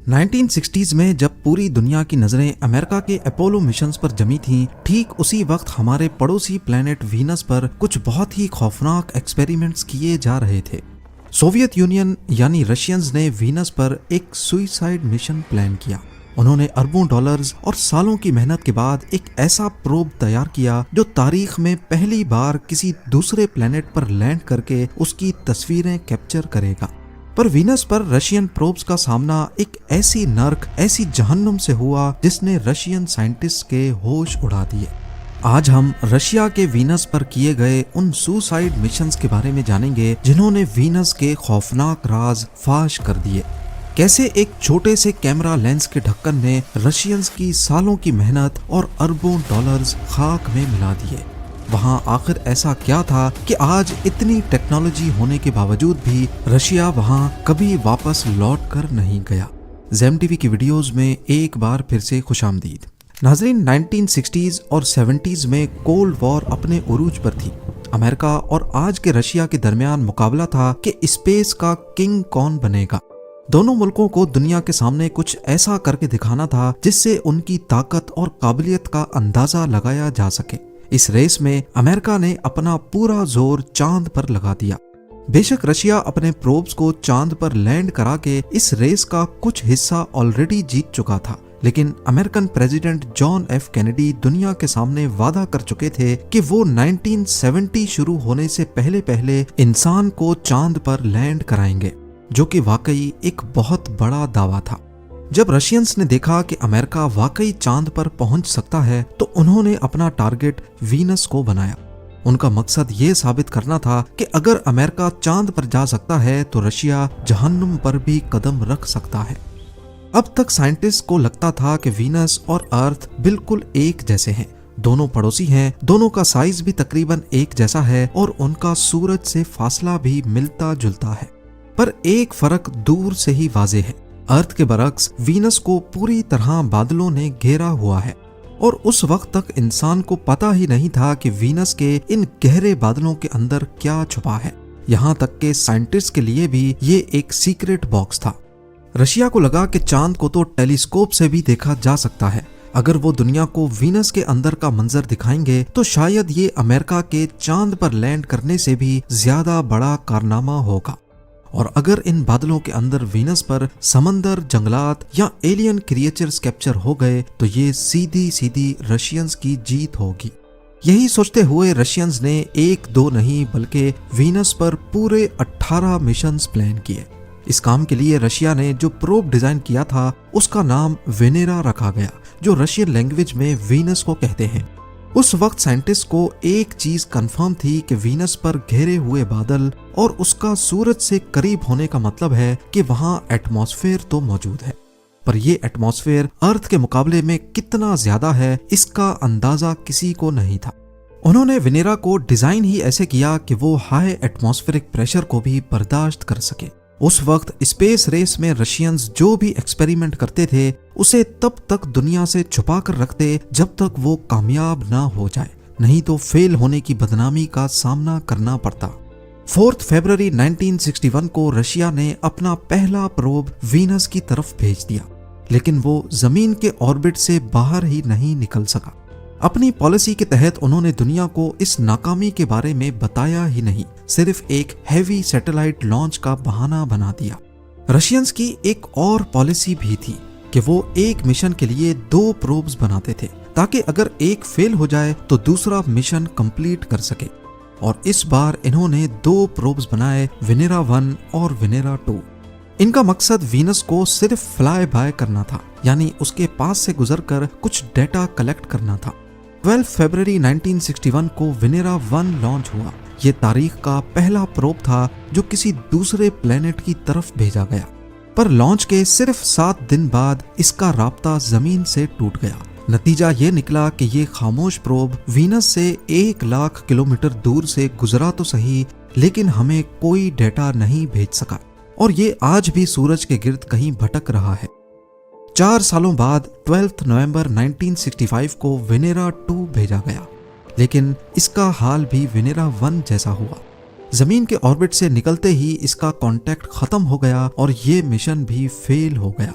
1960s में जब पूरी दुनिया की नजरें अमेरिका के अपोलो मिशंस पर जमी थीं, ठीक उसी वक्त हमारे पड़ोसी प्लेनेट वीनस पर कुछ बहुत ही खौफनाक एक्सपेरिमेंट्स किए जा रहे थे। सोवियत यूनियन यानी रशियंस ने वीनस पर एक सुइसाइड मिशन प्लान किया। उन्होंने अरबों डॉलर्स और सालों की मेहनत के बाद एक ऐसा प्रोब तैयार किया जो तारीख में पहली बार किसी दूसरे प्लेनेट पर लैंड करके उसकी तस्वीरें कैप्चर करेगा। पर वीनस पर रशियन प्रोब्स का सामना एक ऐसी नर्क, ऐसी जहन्नुम से हुआ जिसने रशियन साइंटिस्ट के होश उड़ा दिए। आज हम रशिया के वीनस पर किए गए उन सुसाइड मिशंस के बारे में जानेंगे जिन्होंने वीनस के खौफनाक राज फाश कर दिए। कैसे एक छोटे से कैमरा लेंस के ढक्कन ने रशियंस की सालों की मेहनत और अरबों डॉलर्स खाक में मिला दिए। वहां आखिर ऐसा क्या था कि आज इतनी टेक्नोलॉजी होने के बावजूद भी रशिया वहां कभी वापस लौट कर नहीं गया। ज़ेम टीवी की वीडियोस में एक बार फिर से खुशामदीद। नाजरीन, 1960s और 70s में कोल्ड वॉर अपने उरूज पर थी। अमेरिका और आज के रशिया के दरमियान मुकाबला था कि स्पेस का किंग कौन बनेगा। दोनों मुल्कों को दुनिया के सामने कुछ ऐसा करके दिखाना था जिससे उनकी ताकत और काबिलियत का अंदाजा लगाया जा सके। इस रेस में अमेरिका ने अपना पूरा जोर चांद पर लगा दिया। बेशक रशिया अपने प्रोब्स को चांद पर लैंड करा के इस रेस का कुछ हिस्सा ऑलरेडी जीत चुका था, लेकिन American president John F Kennedy दुनिया के सामने वादा कर चुके थे कि वो 1970 शुरू होने से पहले पहले इंसान को चांद पर लैंड कराएंगे, जो कि वाकई एक बहुत बड़ा दावा था। जब रशियंस ने देखा कि अमेरिका वाकई चांद पर पहुंच सकता है तो उन्होंने अपना टारगेट वीनस को बनाया। उनका मकसद ये साबित करना था कि अगर अमेरिका चांद पर जा सकता है तो रशिया जहन्नुम पर भी कदम रख सकता है। अब तक साइंटिस्ट को लगता था कि वीनस और अर्थ बिल्कुल एक जैसे हैं, दोनों पड़ोसी हैं, दोनों का साइज भी तकरीबन एक जैसा है और उनका सूरज से फासला भी मिलता जुलता है। पर एक फर्क दूर से ही वाज़ेह है। अर्थ के बरक्स वीनस को पूरी तरह बादलों ने घेरा हुआ है और उस वक्त तक इंसान को पता ही नहीं था कि वीनस के इन गहरे बादलों के अंदर क्या छुपा है। यहाँ तक के साइंटिस्ट के लिए भी ये एक सीक्रेट बॉक्स था। रशिया को लगा कि चांद को तो टेलीस्कोप से भी देखा जा सकता है। अगर वो दुनिया को वीनस के अंदर का मंजर दिखाएंगे तो शायद ये अमेरिका के चांद पर लैंड करने से भी ज्यादा बड़ा कारनामा होगा। और अगर इन बादलों के अंदर वीनस पर समंदर, जंगलात या एलियन क्रिएचर्स कैप्चर हो गए तो ये सीधी सीधी रशियंस की जीत होगी। यही सोचते हुए रशियंस ने एक दो नहीं बल्कि वीनस पर पूरे 18 मिशंस प्लान किए। इस काम के लिए रशिया ने जो प्रोब डिजाइन किया था उसका नाम वेनेरा रखा गया, जो रशियन लैंग्वेज में वीनस को कहते हैं। उस वक्त साइंटिस्ट को एक चीज कंफर्म थी कि वीनस पर घेरे हुए बादल और उसका सूरज से करीब होने का मतलब है कि वहां एटमॉस्फेयर तो मौजूद है, पर यह एटमॉस्फेयर अर्थ के मुकाबले में कितना ज्यादा है इसका अंदाजा किसी को नहीं था। उन्होंने वेनेरा को डिजाइन ही ऐसे किया कि वो हाई एटमॉस्फेरिक प्रेशर को भी बर्दाश्त कर सके। उस वक्त स्पेस रेस में रशियंस जो भी एक्सपेरिमेंट करते थे उसे तब तक दुनिया से छुपा कर रखते जब तक वो कामयाब ना हो जाए, नहीं तो फेल होने की बदनामी का सामना करना पड़ता। 4 फरवरी 1961 को रशिया ने अपना पहला प्रोब वीनस की तरफ भेज दिया, लेकिन वो जमीन के ऑर्बिट से बाहर ही नहीं निकल सका। अपनी पॉलिसी के तहत उन्होंने दुनिया को इस नाकामी के बारे में बताया ही नहीं, सिर्फ एक हैवी सैटेलाइट लॉन्च का बहाना बना दिया। रशियंस की एक और पॉलिसी भी थी कि वो एक मिशन के लिए 2 प्रोब्स बनाते थे ताकि अगर एक फेल हो जाए तो दूसरा मिशन कंप्लीट कर सके। और इस बार इन्होंने 2 प्रोब्स बनाए, वेनेरा 1 और वेनेरा 2। इनका मकसद वीनस को सिर्फ फ्लाई बाय करना था, यानी उसके पास से गुजरकर कुछ डेटा कलेक्ट करना था। 12 फरवरी 1961 को वेनेरा 1 लॉन्च हुआ। ये तारीख का पहला प्रोब था जो किसी दूसरे प्लेनेट की तरफ भेजा गया, पर लॉन्च के सिर्फ 7 दिन बाद इसका राब्ता जमीन से टूट गया। नतीजा ये निकला कि ये खामोश प्रोब वीनस से 1 लाख किलोमीटर दूर से गुजरा तो सही, लेकिन हमें कोई डेटा नहीं भेज सका और ये आज भी सूरज के गिर्द कहीं भटक रहा है। 4 सालों बाद 12 नवंबर 1965 को वेनेरा 2 भेजा गया, लेकिन इसका हाल भी वेनेरा 1 जैसा हुआ। जमीन के ऑर्बिट से निकलते ही इसका कांटेक्ट खत्म हो गया और ये मिशन भी फेल हो गया।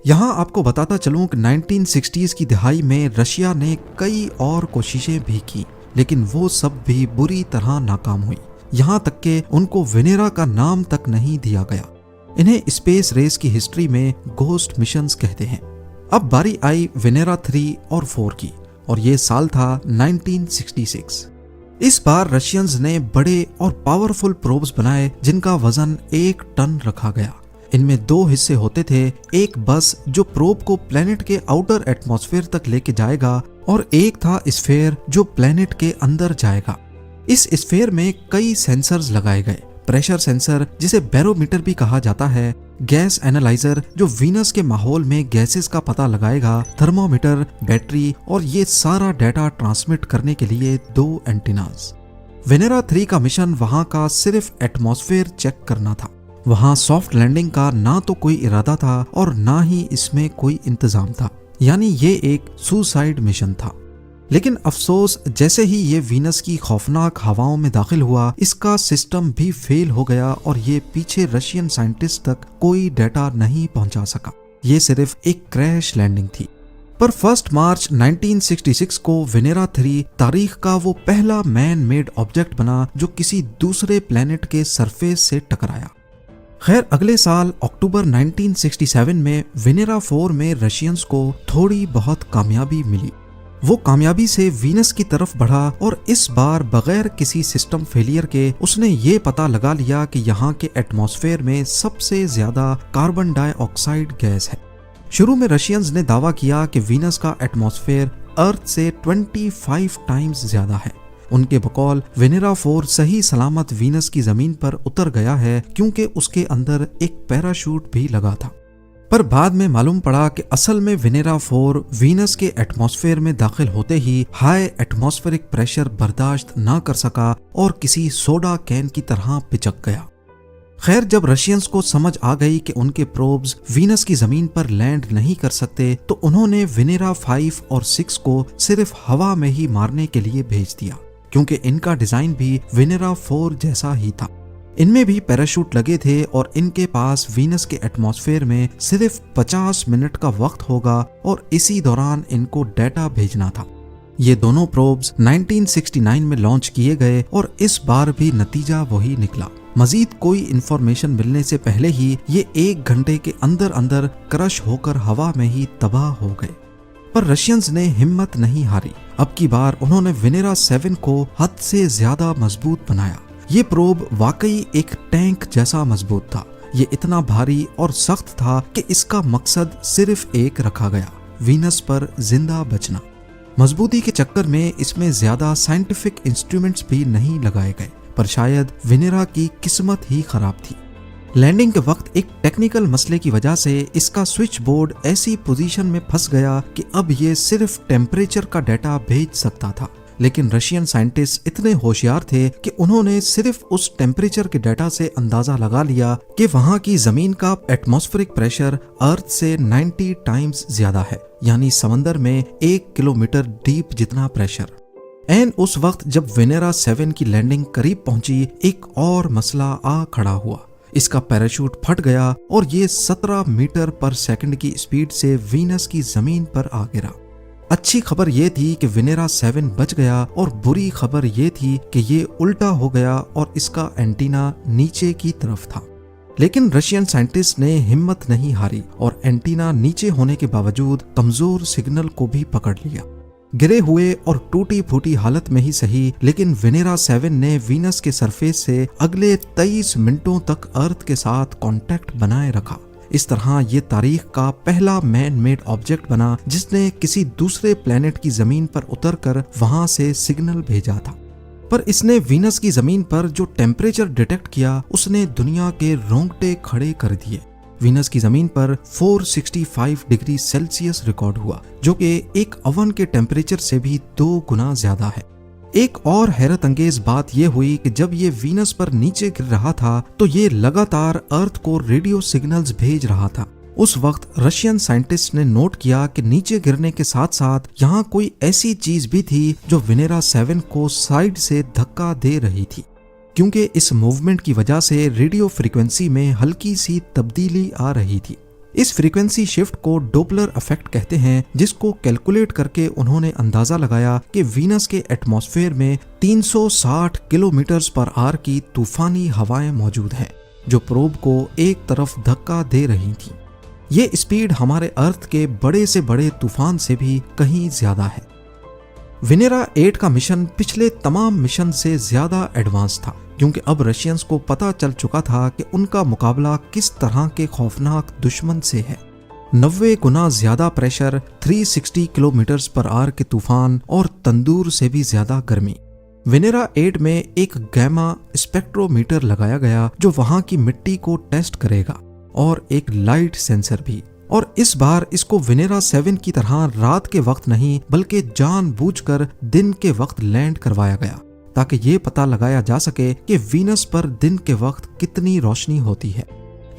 यहाँ आपको बताता चलूं कि 1960s की दिहाई में रशिया ने कई और कोशिशें भी की, लेकिन वो सब भी बुरी तरह नाकाम हुई। यहाँ तक कि उनको वेनेरा का नाम तक नहीं दिया गया। इन्हें स्पेस रेस की हिस्ट्री में गोस्ट मिशंस कहते हैं। अब बारी आई वेनेरा 3 और 4 की, और ये साल था 1966। इस बार रशियंस ने बड़े और पावरफुल प्रोब्स बनाए जिनका वजन 1 टन रखा गया। इनमें 2 हिस्से होते थे, एक बस जो प्रोब को प्लेनेट के आउटर एटमॉस्फेयर तक लेके जाएगा, और एक था स्फेयर जो प्लेनेट के अंदर जाएगा। इस स्फेयर में कई सेंसर्स लगाए गए। प्रेशर सेंसर, जिसे बैरोमीटर भी कहा जाता है, गैस एनालाइजर जो वीनस के माहौल में गैसेस का पता लगाएगा, थर्मोमीटर, बैटरी, और ये सारा डाटा ट्रांसमिट करने के लिए 2 एंटीनास। वेनेरा 3 का मिशन वहां का सिर्फ एटमॉस्फेयर चेक करना था। वहां सॉफ्ट लैंडिंग का ना तो कोई इरादा था और ना ही इसमें कोई इंतजाम था, यानी ये एक सुसाइड मिशन था। लेकिन अफसोस, जैसे ही ये वीनस की खौफनाक हवाओं में दाखिल हुआ, इसका सिस्टम भी फेल हो गया और ये पीछे रशियन साइंटिस्ट तक कोई डाटा नहीं पहुंचा सका। ये सिर्फ एक क्रैश लैंडिंग थी। पर 1 मार्च 1966 को वेनेरा 3 तारीख का वो पहला मैन मेड ऑब्जेक्ट बना जो किसी दूसरे प्लेनेट के सरफेस से टकराया। खैर, अगले साल अक्टूबर 1967 में वेनेरा 4 में रशियंस को थोड़ी बहुत कामयाबी मिली। वो कामयाबी से वीनस की तरफ बढ़ा और इस बार बगैर किसी सिस्टम फेलियर के उसने ये पता लगा लिया कि यहाँ के एटमॉस्फेयर में सबसे ज्यादा कार्बन डाइऑक्साइड गैस है। शुरू में रशियंस ने दावा किया कि वीनस का एटमॉस्फेयर अर्थ से 25 टाइम्स ज्यादा है। उनके बकौल वेनेरा 4 सही सलामत वीनस की जमीन पर उतर गया है क्योंकि उसके अंदर एक पैराशूट भी लगा था। पर बाद में मालूम पड़ा कि असल में वेनेरा 4 वीनस के एटमॉस्फेयर में दाखिल होते ही हाई एटमॉस्फेरिक प्रेशर बर्दाश्त ना कर सका और किसी सोडा कैन की तरह पिचक गया। खैर, जब रशियंस को समझ आ गई कि उनके प्रोब्स वीनस की जमीन पर लैंड नहीं कर सकते, तो उन्होंने वेनेरा 5 और 6 को सिर्फ हवा में ही मारने के लिए भेज दिया, क्योंकि इनका डिजाइन भी वेनेरा 4 जैसा ही था। इनमें भी पैराशूट लगे थे और इनके पास वीनस के एटमॉस्फेयर में सिर्फ 50 मिनट का वक्त होगा और इसी दौरान इनको डाटा भेजना था। ये दोनों प्रोब्स 1969 में लॉन्च किए गए और इस बार भी नतीजा वही निकला। मजीद कोई इंफॉर्मेशन मिलने से पहले ही ये 1 घंटे के अंदर अंदर क्रश होकर हवा में ही तबाह हो गए। पर रशियंस ने हिम्मत नहीं हारी। अब की बार उन्होंने वेनेरा 7 को हद से ज्यादा मजबूत बनाया। ये प्रोब वाकई एक टैंक जैसा मजबूत था। ये इतना भारी और सख्त था कि इसका मकसद सिर्फ एक रखा गया, वीनस पर जिंदा बचना। मजबूती के चक्कर में इसमें ज्यादा साइंटिफिक इंस्ट्रूमेंट्स भी नहीं लगाए गए, पर शायद वेनेरा की किस्मत ही खराब थी। लैंडिंग के वक्त एक टेक्निकल मसले की वजह से इसका स्विच बोर्ड ऐसी पोजीशन में फंस गया कि अब ये सिर्फ टेम्परेचर का डाटा भेज सकता था। लेकिन रशियन साइंटिस्ट इतने होशियार थे कि उन्होंने सिर्फ उस टेम्परेचर के डाटा से अंदाजा लगा लिया कि वहां की जमीन का एटमॉस्फेरिक प्रेशर अर्थ से 90 टाइम्स ज्यादा है, यानी समंदर में 1 किलोमीटर डीप जितना प्रेशर। एन उस वक्त जब वेनेरा 7 की लैंडिंग करीब पहुंची, एक और मसला आ खड़ा हुआ। इसका पैराशूट फट गया और ये 17 मीटर पर सेकंड की स्पीड से वीनस की जमीन पर आ गिरा। अच्छी खबर ये थी कि वेनेरा 7 बच गया और बुरी खबर ये थी कि ये उल्टा हो गया और इसका एंटीना नीचे की तरफ था। लेकिन रशियन साइंटिस्ट ने हिम्मत नहीं हारी और एंटीना नीचे होने के बावजूद कमजोर सिग्नल को भी पकड़ लिया। गिरे हुए और टूटी फूटी हालत में ही सही, लेकिन वेनेरा 7 ने वीनस के सरफेस से अगले 23 मिनटों तक अर्थ के साथ कांटेक्ट बनाए रखा। इस तरह ये तारीख का पहला मैन मेड ऑब्जेक्ट बना जिसने किसी दूसरे प्लेनेट की जमीन पर उतरकर वहां से सिग्नल भेजा था। पर इसने वीनस की जमीन पर जो टेम्परेचर डिटेक्ट किया, उसने दुनिया के रोंगटे खड़े कर दिए। वीनस की जमीन पर 465 डिग्री सेल्सियस रिकॉर्ड हुआ, जो कि एक ओवन के टेम्परेचर से भी 2 गुना ज्यादा है। एक और हैरत अंगेज बात यह हुई कि जब ये वीनस पर नीचे गिर रहा था तो ये लगातार अर्थ को रेडियो सिग्नल्स भेज रहा था। उस वक्त रशियन साइंटिस्ट ने नोट किया कि नीचे गिरने के साथ साथ यहाँ कोई ऐसी चीज भी थी जो वेनेरा 7 को साइड से धक्का दे रही थी, क्योंकि इस मूवमेंट की वजह से रेडियो फ्रीक्वेंसी में हल्की सी तब्दीली आ रही थी। इस फ्रीक्वेंसी शिफ्ट को डोपलर इफेक्ट कहते हैं, जिसको कैलकुलेट करके उन्होंने अंदाजा लगाया कि वीनस के एटमॉस्फेयर में 360 किलोमीटर पर आवर की तूफानी हवाएं मौजूद हैं, जो प्रोब को एक तरफ धक्का दे रही थी। ये स्पीड हमारे अर्थ के बड़े से बड़े तूफान से भी कहीं ज्यादा है। वेनेरा 8 का मिशन पिछले तमाम मिशन से ज्यादा एडवांस था, क्योंकि अब रशियंस को पता चल चुका था कि उनका मुकाबला किस तरह के खौफनाक दुश्मन से है। 90 गुना ज्यादा प्रेशर, 360 किलोमीटर पर आवर के तूफान और तंदूर से भी ज्यादा गर्मी। वेनेरा 8 में एक गैमा स्पेक्ट्रोमीटर लगाया गया जो वहां की मिट्टी को टेस्ट करेगा, और एक लाइट सेंसर भी। और इस बार इसको वेनेरा 7 की तरह रात के वक्त नहीं बल्कि जानबूझकर दिन के वक्त लैंड करवाया गया, ताकि ये पता लगाया जा सके कि वीनस पर दिन के वक्त कितनी रोशनी होती है।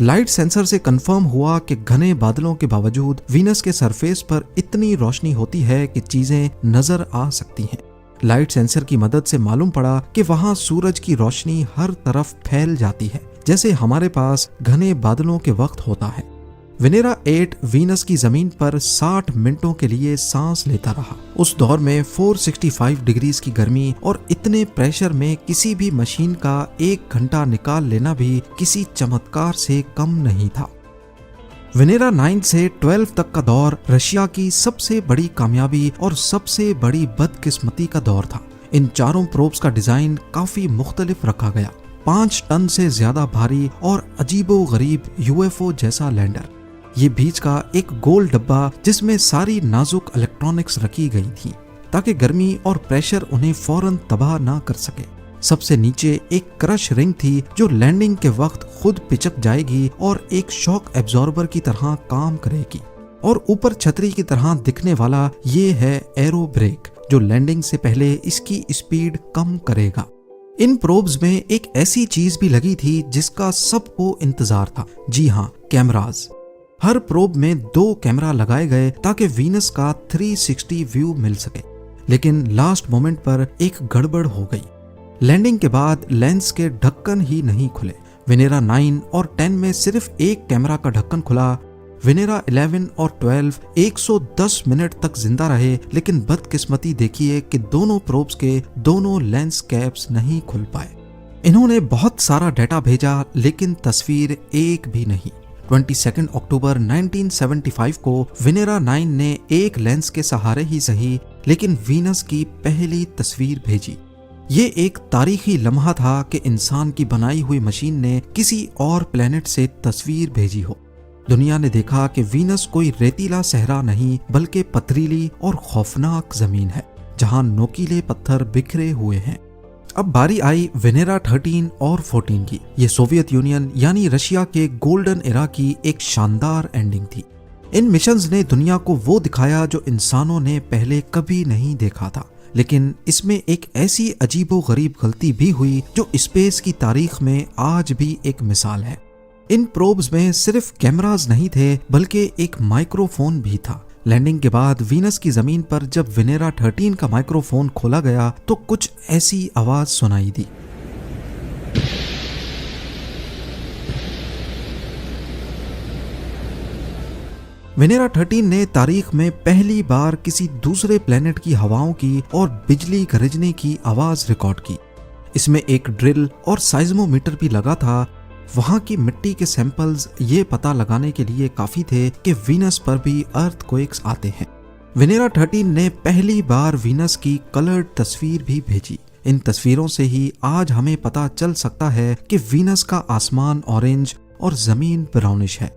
लाइट सेंसर से कंफर्म हुआ कि घने बादलों के बावजूद वीनस के सरफेस पर इतनी रोशनी होती है कि चीजें नजर आ सकती हैं। लाइट सेंसर की मदद से मालूम पड़ा कि वहां सूरज की रोशनी हर तरफ फैल जाती है, जैसे हमारे पास घने बादलों के वक्त होता है। वेनेरा 8 वीनस की जमीन पर 60 मिनटों के लिए सांस लेता रहा। उस दौर में 465 डिग्रीज की गर्मी और इतने प्रेशर में किसी भी मशीन का 1 घंटा निकाल लेना भी किसी चमत्कार से कम नहीं था। वेनेरा 9 से 12 तक का दौर रशिया की सबसे बड़ी कामयाबी और सबसे बड़ी बदकिस्मती का दौर था। इन चारों प्रोब्स का डिजाइन काफी मुख्तलिफ रखा गया। 5 टन से ज्यादा भारी और अजीबोगरीब यूएफओ जैसा लैंडर, ये बीच का एक गोल डब्बा जिसमें सारी नाजुक इलेक्ट्रॉनिक्स रखी गई थी, ताकि गर्मी और प्रेशर उन्हें फौरन तबाह ना कर सके। सबसे नीचे एक क्रश रिंग थी जो लैंडिंग के वक्त खुद पिचक जाएगी और एक शॉक एब्जॉर्बर की तरह काम करेगी। और ऊपर छतरी की तरह दिखने वाला ये है एरो ब्रेक, जो लैंडिंग से पहले इसकी स्पीड कम करेगा। इन प्रोब्स में एक ऐसी चीज भी लगी थी जिसका सबको इंतजार था। जी हाँ, कैमराज। हर प्रोब में 2 कैमरा लगाए गए ताकि वीनस का 360 व्यू मिल सके। लेकिन लास्ट मोमेंट पर एक गड़बड़ हो गई। लैंडिंग के बाद लेंस के ढक्कन ही नहीं खुले। वेनेरा 9 और 10 में सिर्फ एक कैमरा का ढक्कन खुला। वेनेरा 11 और 12 110 मिनट तक जिंदा रहे, लेकिन बदकिस्मती देखिए कि दोनों प्रोब्स के दोनों लेंस कैप्स नहीं खुल पाए। इन्होंने बहुत सारा डेटा भेजा, लेकिन तस्वीर एक भी नहीं। 22 अक्टूबर 1975 को वेनेरा 9 ने एक लेंस के सहारे ही सही, लेकिन वीनस की पहली तस्वीर भेजी। ये एक तारीखी लम्हा था कि इंसान की बनाई हुई मशीन ने किसी और प्लेनेट से तस्वीर भेजी हो। दुनिया ने देखा कि वीनस कोई रेतीला सहरा नहीं बल्कि पथरीली और खौफनाक जमीन है, जहां नोकीले पत्थर बिखरे हुए हैं। अब बारी आई वेनेरा 13 और 14 की। ये सोवियत यूनियन यानी रशिया के गोल्डन एरा की एक शानदार एंडिंग थी। इन मिशंस ने दुनिया को वो दिखाया जो इंसानों ने पहले कभी नहीं देखा था। लेकिन इसमें एक ऐसी अजीबोगरीब गलती भी हुई जो स्पेस की तारीख में आज भी एक मिसाल है। इन प्रोब्स में सिर्फ कैमरास नहीं थे बल्कि एक माइक्रोफोन भी था। लैंडिंग के बाद वीनस की जमीन पर जब वेनेरा 13 का माइक्रोफोन खोला गया तो कुछ ऐसी आवाज सुनाई दी। वेनेरा 13 ने तारीख में पहली बार किसी दूसरे प्लेनेट की हवाओं की और बिजली गरजने की आवाज रिकॉर्ड की। इसमें एक ड्रिल और साइज्मोमीटर भी लगा था। वहां की मिट्टी के सैंपल्स ये पता लगाने के लिए काफी थे कि वीनस पर भी अर्थक्वेक्स आते हैं। वेनेरा 13 ने पहली बार वीनस की कलर्ड तस्वीर भी भेजी। इन तस्वीरों से ही आज हमें पता चल सकता है कि वीनस का आसमान ऑरेंज और जमीन ब्राउनिश है।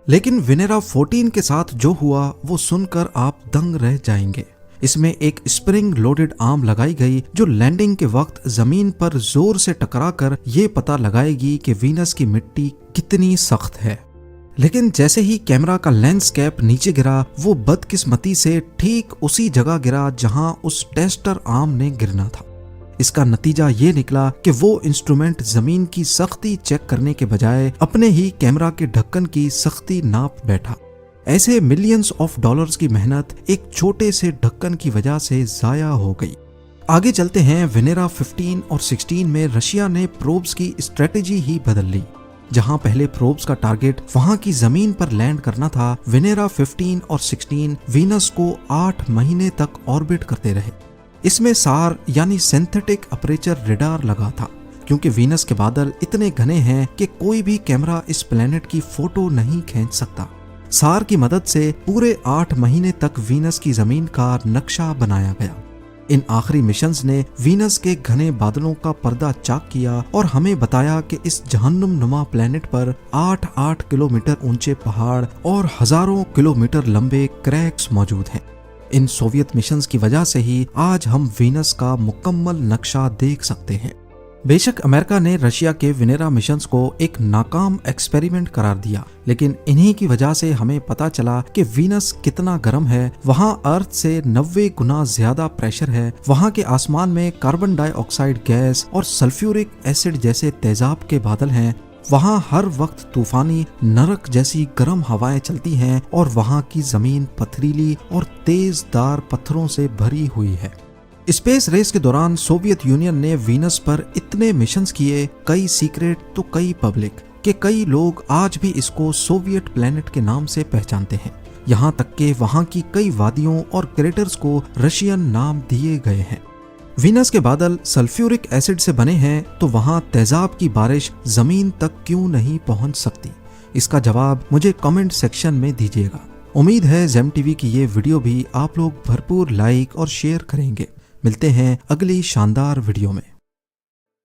लेकिन वेनेरा 14 के साथ जो हुआ वो सुनकर आप दंग रह जाएंगे। इसमें एक स्प्रिंग लोडेड आर्म लगाई गई जो लैंडिंग के वक्त जमीन पर जोर से टकराकर ये पता लगाएगी कि वीनस की मिट्टी कितनी सख्त है। लेकिन जैसे ही कैमरा का लेंस कैप नीचे गिरा, वो बदकिस्मती से ठीक उसी जगह गिरा जहां उस टेस्टर आर्म ने गिरना था। इसका नतीजा ये निकला कि वो इंस्ट्रूमेंट जमीन की सख्ती चेक करने के बजाय अपने ही कैमरा के ढक्कन की सख्ती नाप बैठा। ऐसे मिलियंस ऑफ डॉलर्स की मेहनत एक छोटे से ढक्कन की वजह से जाया हो गई। आगे चलते हैं। वेनेरा 15 और 16 में रशिया ने प्रोब्स की स्ट्रेटेजी ही बदल ली। जहां पहले प्रोब्स का टारगेट वहां की जमीन पर लैंड करना था, वेनेरा 15 और 16 वीनस को 8 महीने तक ऑर्बिट करते रहे। इसमें सार यानी सिंथेटिक अपर्चर रेडार लगा था, क्योंकि वीनस के बादल इतने घने हैं कि कोई भी कैमरा इस प्लेनेट की फोटो नहीं खींच सकता। सार की मदद से पूरे 8 महीने तक वीनस की जमीन का नक्शा बनाया गया। इन आखिरी मिशंस ने वीनस के घने बादलों का पर्दा चाक किया और हमें बताया कि इस जहन्नुम नुमा प्लेनेट पर 8-8 किलोमीटर ऊंचे पहाड़ और हजारों किलोमीटर लंबे क्रैक्स मौजूद हैं। इन सोवियत मिशंस की वजह से ही आज हम वीनस का मुकम्मल नक्शा देख सकते हैं। बेशक अमेरिका ने रशिया के वेनेरा मिशंस को एक नाकाम एक्सपेरिमेंट करार दिया, लेकिन इन्हीं की वजह से हमें पता चला कि वीनस कितना गर्म है। वहां अर्थ से 90 गुना ज्यादा प्रेशर है। वहां के आसमान में कार्बन डाइऑक्साइड गैस और सल्फ्यूरिक एसिड जैसे तेजाब के बादल हैं। वहां हर वक्त तूफानी नरक जैसी गर्म हवाएं चलती हैं और वहां की जमीन पथरीली और तेजदार पत्थरों से भरी हुई है। स्पेस रेस के दौरान सोवियत यूनियन ने वीनस पर इतने मिशंस किए, कई सीक्रेट तो कई पब्लिक, कि कई लोग आज भी इसको सोवियत प्लेनेट के नाम से पहचानते हैं। यहाँ तक कि वहाँ की कई वादियों और क्रेटर्स को रशियन नाम दिए गए हैं। वीनस के बादल सल्फ्यूरिक एसिड से बने हैं, तो वहाँ तेजाब की बारिश जमीन तक क्यों नहीं पहुँच सकती? इसका जवाब मुझे कमेंट सेक्शन में दीजिएगा। उम्मीद है जेम टीवी की ये वीडियो भी आप लोग भरपूर लाइक और शेयर करेंगे। मिलते हैं अगली शानदार वीडियो में।